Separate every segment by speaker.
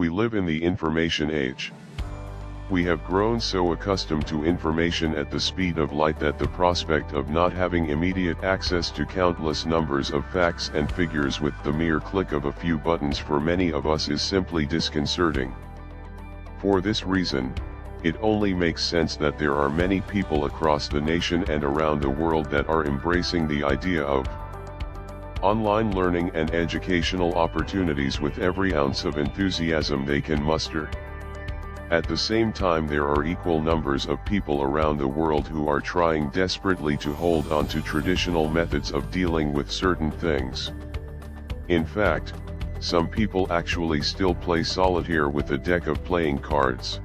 Speaker 1: We live in the information age. We have grown so accustomed to information at the speed of light that the prospect of not having immediate access to countless numbers of facts and figures with the mere click of a few buttons for many of us is simply disconcerting. For this reason, it only makes sense that there are many people across the nation and around the world that are embracing the idea of online learning and educational opportunities with every ounce of enthusiasm they can muster. At the same time, there are equal numbers of people around the world who are trying desperately to hold on to traditional methods of dealing with certain things. In fact, some people actually still play solitaire with a deck of playing cards.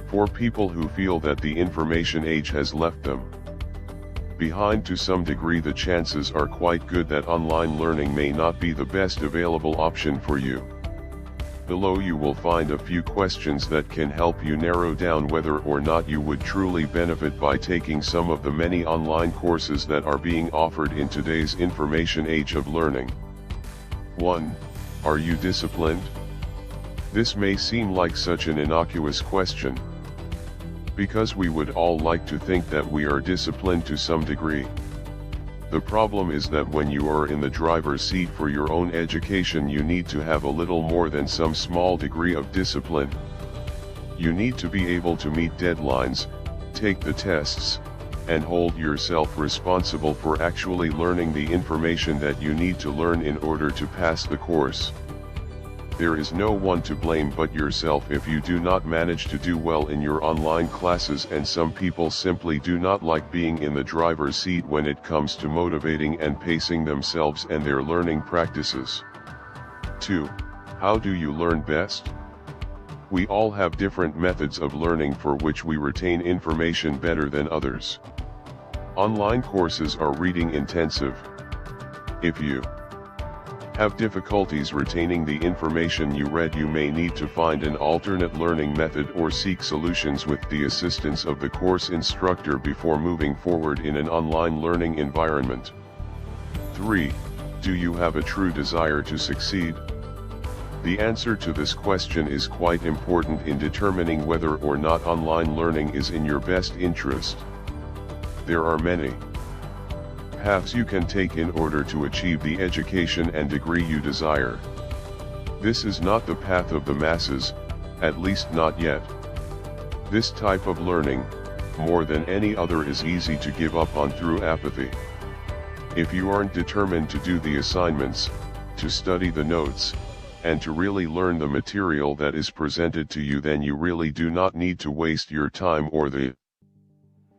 Speaker 1: For people who feel that the information age has left them behind to some degree, the chances are quite good that online learning may not be the best available option for you. Below you will find a few questions that can help you narrow down whether or not you would truly benefit by taking some of the many online courses that are being offered in today's information age of learning. 1. Are you disciplined? This may seem like such an innocuous question, because we would all like to think that we are disciplined to some degree. The problem is that when you are in the driver's seat for your own education, you need to have a little more than some small degree of discipline. You need to be able to meet deadlines, take the tests, and hold yourself responsible for actually learning the information that you need to learn in order to pass the course. There is no one to blame but yourself if you do not manage to do well in your online classes, and some people simply do not like being in the driver's seat when it comes to motivating and pacing themselves and their learning practices. 2. How do you learn best? We all have different methods of learning for which we retain information better than others. Online courses are reading intensive. If you have difficulties retaining the information you read, you may need to find an alternate learning method or seek solutions with the assistance of the course instructor before moving forward in an online learning environment. 3. Do you have a true desire to succeed? The answer to this question is quite important in determining whether or not online learning is in your best interest. There are many paths you can take in order to achieve the education and degree you desire. This is not the path of the masses, at least not yet. This type of learning, more than any other, is easy to give up on through apathy. If you aren't determined to do the assignments, to study the notes, and to really learn the material that is presented to you, then you really do not need to waste your time or the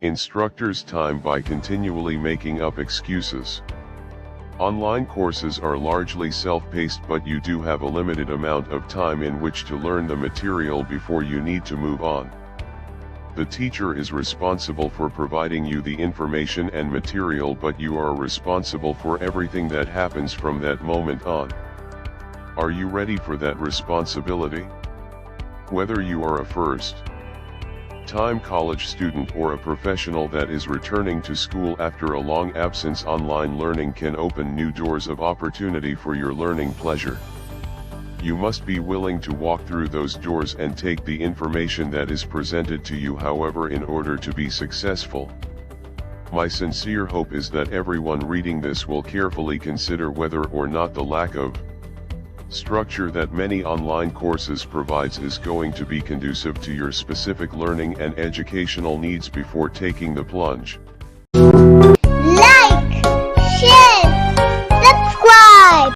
Speaker 1: instructor's time by continually making up excuses. Online courses are largely self-paced, but you do have a limited amount of time in which to learn the material before you need to move on. The teacher is responsible for providing you the information and material, but you are responsible for everything that happens from that moment on. Are you ready for that responsibility? Whether you are a first-time college student or a professional that is returning to school after a long absence, online learning can open new doors of opportunity for your learning pleasure. You must be willing to walk through those doors and take the information that is presented to you, however, in order to be successful. My sincere hope is that everyone reading this will carefully consider whether or not the lack of structure that many online courses provides is going to be conducive to your specific learning and educational needs before taking the plunge.